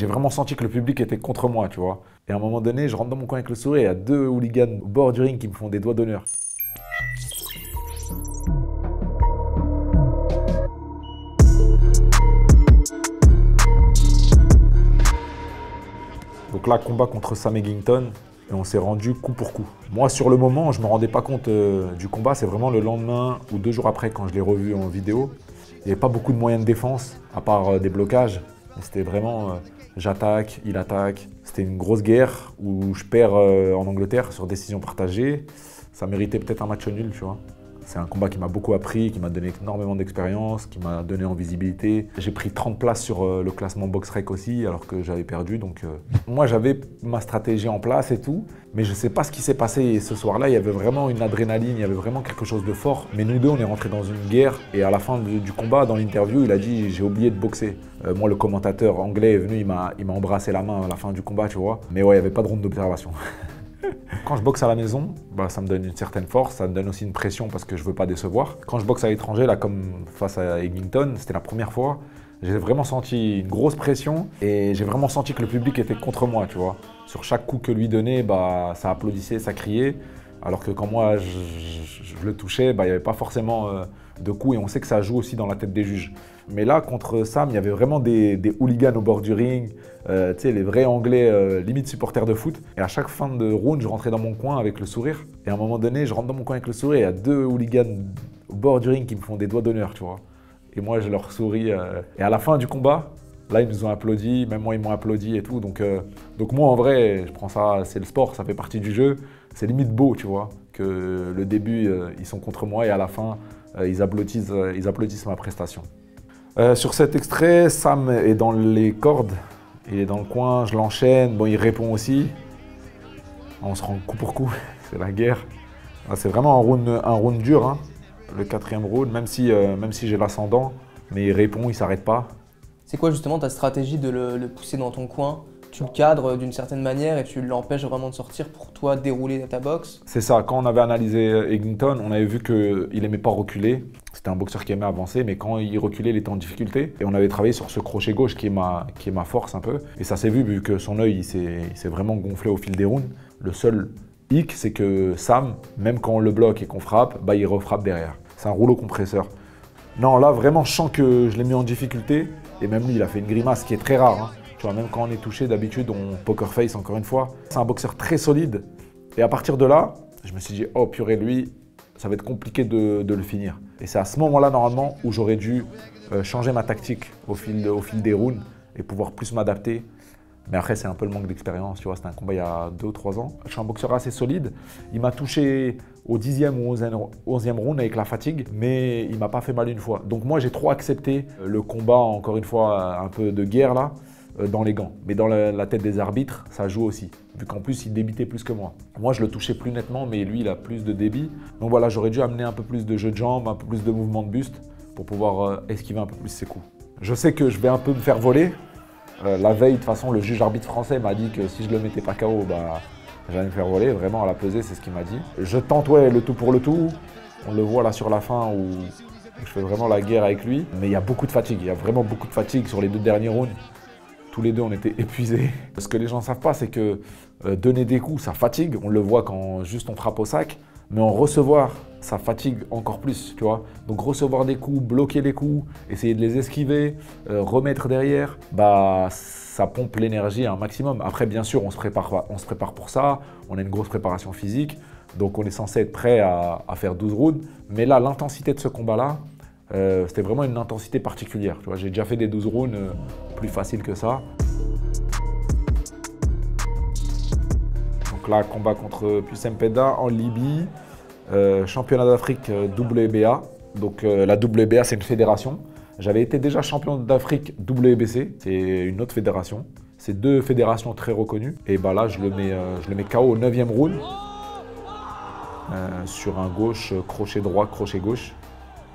J'ai vraiment senti que le public était contre moi, tu vois. Et à un moment donné, je rentre dans mon coin avec le sourire, il y a 2 hooligans au bord du ring qui me font des doigts d'honneur. Donc là, combat contre Sam Eggington, et on s'est rendu coup pour coup. Moi, sur le moment, je ne me rendais pas compte du combat. C'est vraiment le lendemain ou 2 jours après, quand je l'ai revu en vidéo. Il n'y avait pas beaucoup de moyens de défense, à part des blocages. C'était vraiment j'attaque, il attaque. C'était une grosse guerre où je perds en Angleterre sur décision partagée. Ça méritait peut-être un match nul, tu vois. C'est un combat qui m'a beaucoup appris, qui m'a donné énormément d'expérience, qui m'a donné en visibilité. J'ai pris 30 places sur le classement BoxRec aussi, alors que j'avais perdu. Donc, moi, j'avais ma stratégie en place et tout, mais je ne sais pas ce qui s'est passé. Et ce soir-là, il y avait vraiment une adrénaline, il y avait vraiment quelque chose de fort. Mais nous deux, on est rentrés dans une guerre. Et à la fin du combat, dans l'interview, il a dit « j'ai oublié de boxer ». Moi, le commentateur anglais est venu, il m'a embrassé la main à la fin du combat, tu vois. Mais ouais, il n'y avait pas de ronde d'observation. Quand je boxe à la maison, bah, ça me donne une certaine force, ça me donne aussi une pression parce que je ne veux pas décevoir. Quand je boxe à l'étranger, là, comme face à Eggington, c'était la première fois, j'ai vraiment senti une grosse pression et j'ai vraiment senti que le public était contre moi, tu vois. Sur chaque coup que lui donnait, bah, ça applaudissait, ça criait. Alors que quand moi, je le touchais, bah, il n'y avait pas forcément de coups et on sait que ça joue aussi dans la tête des juges. Mais là, contre Sam, il y avait vraiment des hooligans au bord du ring, tu sais, les vrais Anglais, limite supporters de foot. Et à chaque fin de round, je rentrais dans mon coin avec le sourire. Et à un moment donné, je rentre dans mon coin avec le sourire et il y a 2 hooligans au bord du ring qui me font des doigts d'honneur, tu vois. Et moi, je leur souris. Et à la fin du combat, là, ils nous ont applaudi, même moi, ils m'ont applaudi et tout. Donc moi, en vrai, je prends ça, c'est le sport, ça fait partie du jeu. C'est limite beau, tu vois, que le début, ils sont contre moi et à la fin, ils applaudissent ma prestation. Sur cet extrait, Sam est dans les cordes, il est dans le coin, je l'enchaîne, bon, il répond aussi. On se rend coup pour coup, c'est la guerre. C'est vraiment un round dur, hein, le 4e round, même si j'ai l'ascendant, mais il répond, il s'arrête pas. C'est quoi justement ta stratégie de le pousser dans ton coin? Tu le cadres d'une certaine manière et tu l'empêches vraiment de sortir pour toi dérouler ta boxe? C'est ça, quand on avait analysé Eggington, on avait vu qu'il n'aimait pas reculer. C'était un boxeur qui aimait avancer, mais quand il reculait, il était en difficulté. Et on avait travaillé sur ce crochet gauche qui est ma force un peu. Et ça s'est vu que son œil il s'est vraiment gonflé au fil des rounds. Le seul hic, c'est que Sam, même quand on le bloque et qu'on frappe, bah, il refrappe derrière. C'est un rouleau compresseur. Non, là, vraiment, je sens que je l'ai mis en difficulté. Et même lui, il a fait une grimace qui est très rare, hein. Tu vois, même quand on est touché, d'habitude, on poker face encore une fois. C'est un boxeur très solide. Et à partir de là, je me suis dit, oh purée, lui, ça va être compliqué de le finir. Et c'est à ce moment-là, normalement, où j'aurais dû changer ma tactique au fil des rounds et pouvoir plus m'adapter. Mais après, c'est un peu le manque d'expérience. Tu vois, c'était un combat il y a 2 ou 3 ans. Je suis un boxeur assez solide. Il m'a touché au 10e ou 11e round avec la fatigue, mais il m'a pas fait mal une fois. Donc moi, j'ai trop accepté le combat, encore une fois, un peu de guerre là, dans les gants. Mais dans la tête des arbitres, ça joue aussi. Vu qu'en plus, il débitait plus que moi. Moi, je le touchais plus nettement, mais lui, il a plus de débit. Donc voilà, j'aurais dû amener un peu plus de jeu de jambes, un peu plus de mouvement de buste pour pouvoir esquiver un peu plus ses coups. Je sais que je vais un peu me faire voler. La veille, de toute façon, le juge arbitre français m'a dit que si je le mettais pas KO, bah, j'allais me faire voler. Vraiment, à la pesée, c'est ce qu'il m'a dit. Je tente, ouais, le tout pour le tout. On le voit là sur la fin où je fais vraiment la guerre avec lui. Mais il y a beaucoup de fatigue. Il y a vraiment beaucoup de fatigue sur les 2 derniers rounds. Tous les 2, on était épuisés. Ce que les gens ne savent pas, c'est que donner des coups, ça fatigue. On le voit quand juste on frappe au sac. Mais en recevoir, ça fatigue encore plus, tu vois. Donc recevoir des coups, bloquer les coups, essayer de les esquiver, remettre derrière, bah ça pompe l'énergie à un maximum. Après, bien sûr, on se prépare pour ça. On a une grosse préparation physique. Donc on est censé être prêt à faire 12 rounds. Mais là, l'intensité de ce combat-là, c'était vraiment une intensité particulière. Tu vois, j'ai déjà fait des 12 rounds plus faciles que ça. Donc là, combat contre Pucem Peda en Libye, championnat d'Afrique WBA. Donc la WBA, c'est une fédération. J'avais été déjà champion d'Afrique WBC, c'est une autre fédération. C'est 2 fédérations très reconnues. Et bah là, je le mets KO au 9e round sur un gauche, crochet droit, crochet gauche.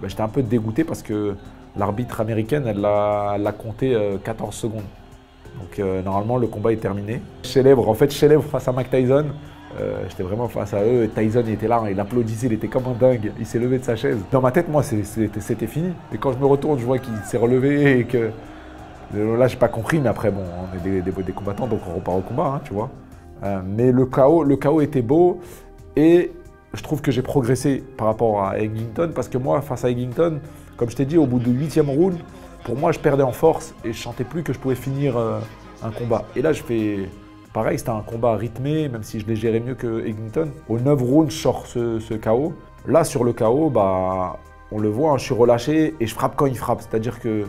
Bah, j'étais un peu dégoûté parce que l'arbitre américaine, elle l'a compté 14 secondes. Donc normalement, le combat est terminé. En fait, Chez Lèvres face à Mike Tyson, j'étais vraiment face à eux. Tyson, il était là, il applaudissait, il était comme un dingue. Il s'est levé de sa chaise. Dans ma tête, moi, c'était fini. Et quand je me retourne, je vois qu'il s'est relevé et Là, j'ai pas compris, mais après, bon, on est des combattants, donc on repart au combat, hein, tu vois. Mais le KO était beau et je trouve que j'ai progressé par rapport à Eggington parce que moi, face à Eggington, comme je t'ai dit, au bout du 8e round, pour moi, je perdais en force et je sentais plus que je pouvais finir un combat. Et là, je fais pareil, c'était un combat rythmé, même si je l'ai géré mieux que Eggington. Au 9 rounds, je sors ce KO. Là, sur le KO, bah, on le voit, hein, je suis relâché et je frappe quand il frappe. C'est-à-dire que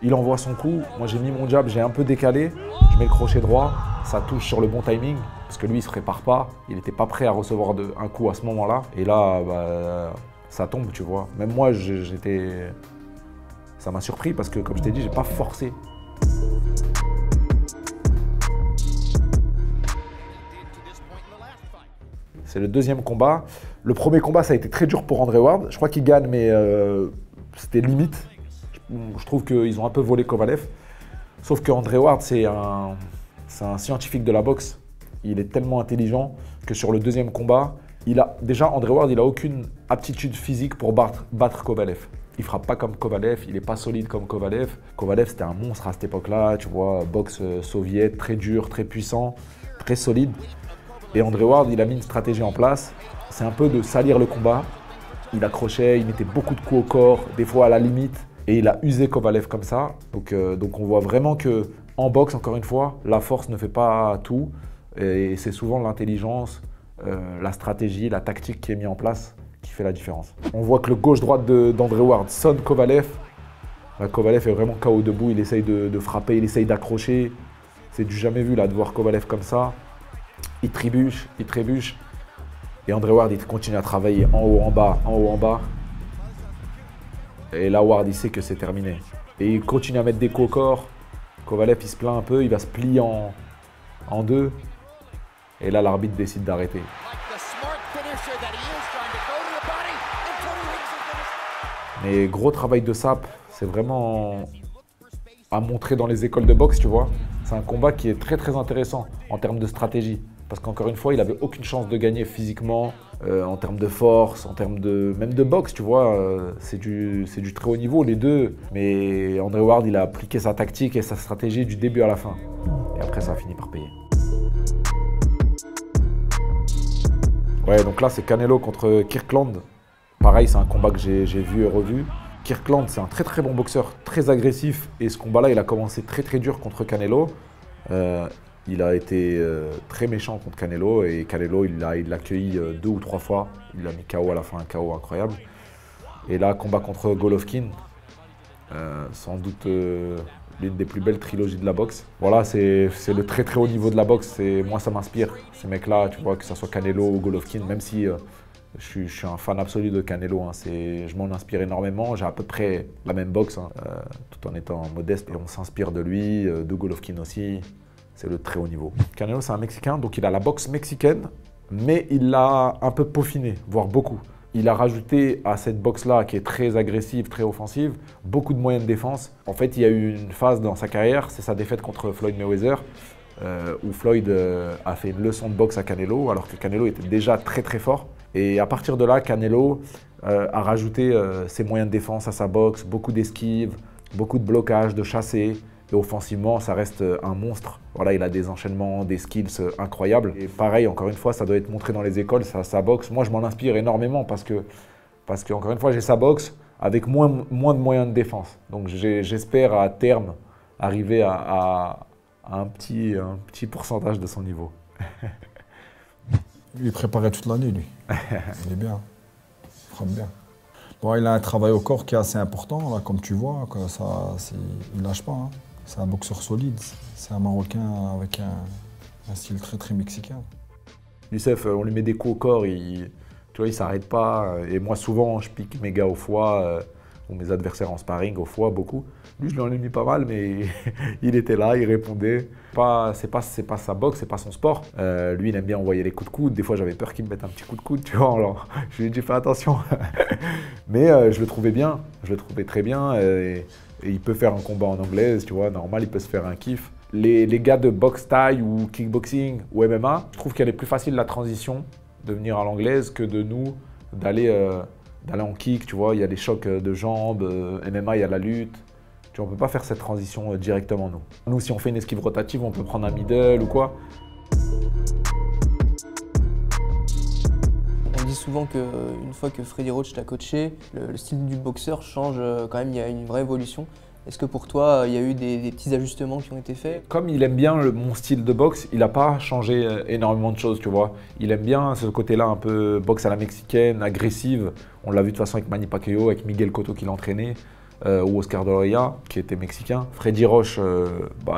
il envoie son coup, moi j'ai mis mon jab, j'ai un peu décalé, je mets le crochet droit, ça touche sur le bon timing, parce que lui il se prépare pas, il n'était pas prêt à recevoir un coup à ce moment-là. Et là, bah, ça tombe, tu vois. Même moi, ça m'a surpris parce que, comme je t'ai dit, j'ai pas forcé. C'est le deuxième combat. Le premier combat, ça a été très dur pour Andre Ward. Je crois qu'il gagne, mais c'était limite. Je trouve qu'ils ont un peu volé Kovalev. Sauf que Andre Ward, c'est un scientifique de la boxe. Il est tellement intelligent que sur le deuxième combat, déjà Andre Ward, il n'a aucune aptitude physique pour battre Kovalev. Il ne frappe pas comme Kovalev, il n'est pas solide comme Kovalev. Kovalev, c'était un monstre à cette époque-là, tu vois, boxe soviète, très dur, très puissant, très solide. Et Andre Ward, il a mis une stratégie en place. C'est un peu de salir le combat. Il accrochait, il mettait beaucoup de coups au corps, des fois à la limite. Et il a usé Kovalev comme ça. Donc on voit vraiment qu'en boxe, encore une fois, la force ne fait pas tout. Et c'est souvent l'intelligence, la stratégie, la tactique qui est mise en place qui fait la différence. On voit que le gauche-droite d'Andre Ward sonne Kovalev. Là, Kovalev est vraiment KO debout, il essaye de frapper, il essaye d'accrocher. C'est du jamais vu là, de voir Kovalev comme ça. Il trébuche. Et Andre Ward, il continue à travailler en haut, en bas, en haut, en bas. Et là, Ward, il sait que c'est terminé. Et il continue à mettre des coups au corps. Kovalev, il se plaint un peu, il va se plier en deux. Et là, l'arbitre décide d'arrêter. Mais gros travail de sape, c'est vraiment à montrer dans les écoles de boxe, tu vois. C'est un combat qui est très très intéressant en termes de stratégie. Parce qu'encore une fois, il n'avait aucune chance de gagner physiquement, en termes de force, en termes même de boxe, tu vois. C'est du très haut niveau, les deux. Mais Andre Ward, il a appliqué sa tactique et sa stratégie du début à la fin. Et après, ça a fini par payer. Ouais, donc là, c'est Canelo contre Kirkland. Pareil, c'est un combat que j'ai vu et revu. Kirkland, c'est un très très bon boxeur, très agressif. Et ce combat-là, il a commencé très très dur contre Canelo. Il a été très méchant contre Canelo et Canelo, il l'a accueilli 2 ou 3 fois. Il l'a mis KO à la fin, un KO incroyable. Et là, combat contre Golovkin, sans doute l'une des plus belles trilogies de la boxe. Voilà, c'est le très très haut niveau de la boxe. Moi, ça m'inspire, ces mecs-là, tu vois, que ce soit Canelo ou Golovkin, même si je suis un fan absolu de Canelo. Hein, je m'en inspire énormément. J'ai à peu près la même boxe, hein, tout en étant modeste. Et on s'inspire de lui, de Golovkin aussi. C'est le très haut niveau. Canelo, c'est un Mexicain, donc il a la boxe mexicaine, mais il l'a un peu peaufiné, voire beaucoup. Il a rajouté à cette boxe-là, qui est très agressive, très offensive, beaucoup de moyens de défense. En fait, il y a eu une phase dans sa carrière, c'est sa défaite contre Floyd Mayweather, où Floyd a fait une leçon de boxe à Canelo, alors que Canelo était déjà très très fort. Et à partir de là, Canelo a rajouté ses moyens de défense à sa boxe, beaucoup d'esquives, beaucoup de blocages, de chassés. Et offensivement, ça reste un monstre. Voilà, il a des enchaînements, des skills incroyables. Et pareil, encore une fois, ça doit être montré dans les écoles, sa boxe. Moi, je m'en inspire énormément parce que encore une fois, j'ai sa boxe avec moins de moyens de défense. Donc, j'espère à terme arriver à un petit pourcentage de son niveau. Il est préparé toute l'année, lui. Il est bien. Il frappe bien. Bon, il a un travail au corps qui est assez important, là, comme tu vois. Il ne lâche pas. Hein. C'est un boxeur solide. C'est un Marocain avec un style très très mexicain. Youssef, on lui met des coups au corps, tu vois, il ne s'arrête pas. Et moi, souvent, je pique mes gars au foie, ou mes adversaires en sparring au foie, beaucoup. Lui, je lui en ai mis pas mal, mais il était là, il répondait. C'est pas sa boxe, c'est pas son sport. Lui, il aime bien envoyer les coups de coude. Des fois, j'avais peur qu'il me mette un petit coup de coude, tu vois. Alors, je lui ai dit, fais attention. Mais je le trouvais bien, je le trouvais très bien. Et il peut faire un combat en anglaise, tu vois, normal, il peut se faire un kiff. Les gars de boxe thaï ou kickboxing ou MMA, je trouve qu'elle est plus facile la transition de venir à l'anglaise que de nous d'aller en kick, tu vois. Il y a des chocs de jambes, MMA, il y a la lutte. Tu Tu vois, on peut pas faire cette transition directement, nous. Nous, si on fait une esquive rotative, on peut prendre un middle ou quoi. On dit souvent qu'une fois que Freddy Roach t'a coaché, le style du boxeur change quand même, il y a une vraie évolution. Est-ce que pour toi, il y a eu des petits ajustements qui ont été faits? Comme il aime bien mon style de boxe, il n'a pas changé énormément de choses, tu vois. Il aime bien ce côté-là un peu boxe à la mexicaine, agressive. On l'a vu de toute façon avec Manny Pacquiao, avec Miguel Cotto qui l'entraînait, ou Oscar de la Hoya, qui était mexicain. Freddy Roach,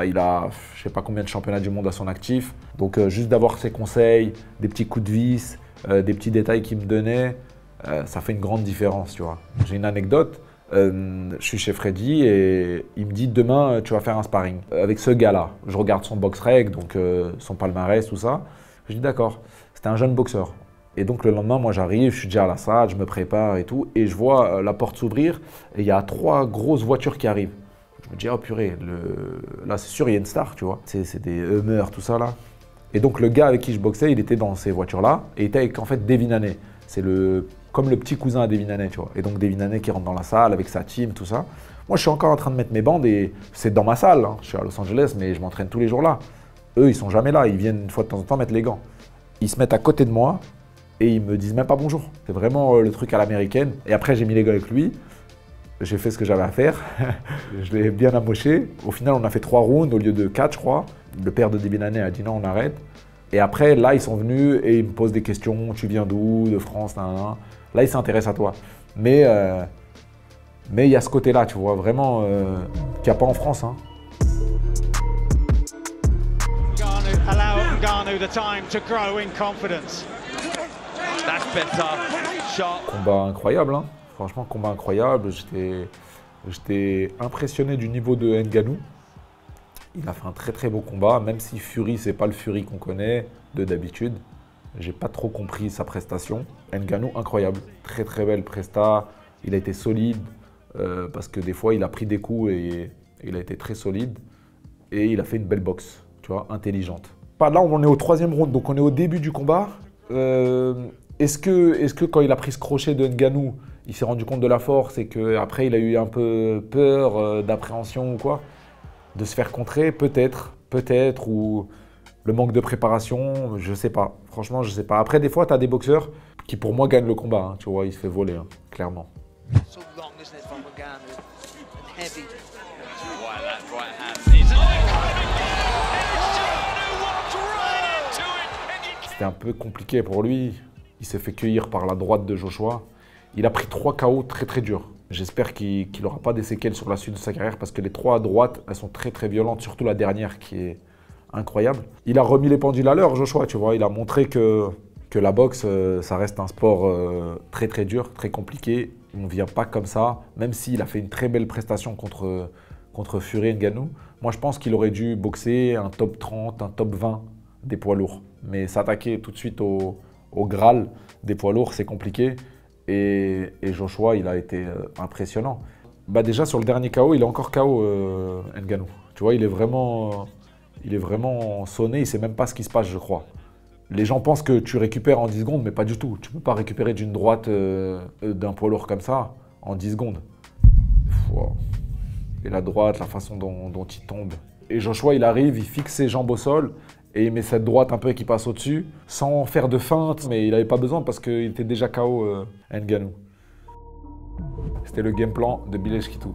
il a je sais pas combien de championnats du monde à son actif. Donc juste d'avoir ses conseils, des petits coups de vis, des petits détails qu'il me donnait, ça fait une grande différence, tu vois. J'ai une anecdote. Je suis chez Freddy et il me dit demain tu vas faire un sparring avec ce gars-là. Je regarde son box reg, donc son palmarès, tout ça. Je dis d'accord. C'était un jeune boxeur. Et donc le lendemain, moi j'arrive, je suis déjà à la salle, je me prépare et tout, et je vois la porte s'ouvrir et il y a 3 grosses voitures qui arrivent. Je me dis oh purée, là c'est sûr il y a une star, tu vois. C'est des Hummer, tout ça là. Et donc le gars avec qui je boxais, il était dans ces voitures-là et il était avec en fait Devin Haney. C'est comme le petit cousin à Devin Haney, tu vois. Et donc Devin Haney qui rentre dans la salle avec sa team, tout ça. Moi, je suis encore en train de mettre mes bandes et c'est dans ma salle. Hein. Je suis à Los Angeles, mais je m'entraîne tous les jours là. Eux, ils sont jamais là. Ils viennent une fois de temps en temps mettre les gants. Ils se mettent à côté de moi et ils me disent même pas bonjour. C'est vraiment le truc à l'américaine. Et après, j'ai mis les gants avec lui. J'ai fait ce que j'avais à faire. Je l'ai bien amoché. Au final, on a fait 3 rounds au lieu de 4, je crois. Le père de Devin Haney a dit non, on arrête. Et après, là, ils sont venus et ils me posent des questions. Tu viens d'où? De France, nan, nan. Là, ils s'intéressent à toi. Mais il y a ce côté-là, tu vois, vraiment, qu'il n'y a pas en France. Hein. Allow Ngannou the time to grow in confidence. That's better. Shot. Combat incroyable, hein. Franchement, combat incroyable. J'étais impressionné du niveau de Ngannou. Il a fait un très très beau combat, même si Fury, c'est pas le Fury qu'on connaît de d'habitude. J'ai pas trop compris sa prestation. Ngannou, incroyable. Très très belle presta. Il a été solide parce que des fois, il a pris des coups et il a été très solide. Et il a fait une belle boxe, tu vois, intelligente. Là, on est au 3e round, donc on est au début du combat. Est-ce que quand il a pris ce crochet de Ngannou, il s'est rendu compte de la force et qu'après, il a eu un peu peur, d'appréhension ou quoi? De se faire contrer, peut-être, ou le manque de préparation, je sais pas. Franchement, je sais pas. Après, des fois, tu as des boxeurs qui, pour moi, gagnent le combat. Hein, tu vois, il se fait voler, hein, clairement. C'était un peu compliqué pour lui. Il s'est fait cueillir par la droite de Joshua. Il a pris 3 KO très très durs. J'espère qu'il n'aura pas des séquelles sur la suite de sa carrière parce que les 3 à droite, elles sont très très violentes, surtout la dernière qui est incroyable. Il a remis les pendules à l'heure, Joshua, tu vois. Il a montré que la boxe, ça reste un sport très très dur, très compliqué. On ne vient pas comme ça, même s'il a fait une très belle prestation contre Fury Ngannou. Moi, je pense qu'il aurait dû boxer un top 30, un top 20 des poids lourds. Mais s'attaquer tout de suite au Graal des poids lourds, c'est compliqué. Et Joshua, il a été impressionnant. Déjà, sur le dernier KO, il est encore KO, Ngannou. Tu vois, il est vraiment sonné, il ne sait même pas ce qui se passe, je crois. Les gens pensent que tu récupères en 10 secondes, mais pas du tout. Tu ne peux pas récupérer d'une droite d'un poids lourd comme ça en 10 secondes. Wow. Et la droite, la façon dont il tombe. Et Joshua, il arrive, il fixe ses jambes au sol et il met cette droite un peu qui passe au-dessus, sans faire de feinte, mais il n'avait pas besoin parce qu'il était déjà KO, Ngannou. C'était le game plan de Bilal Shkitou.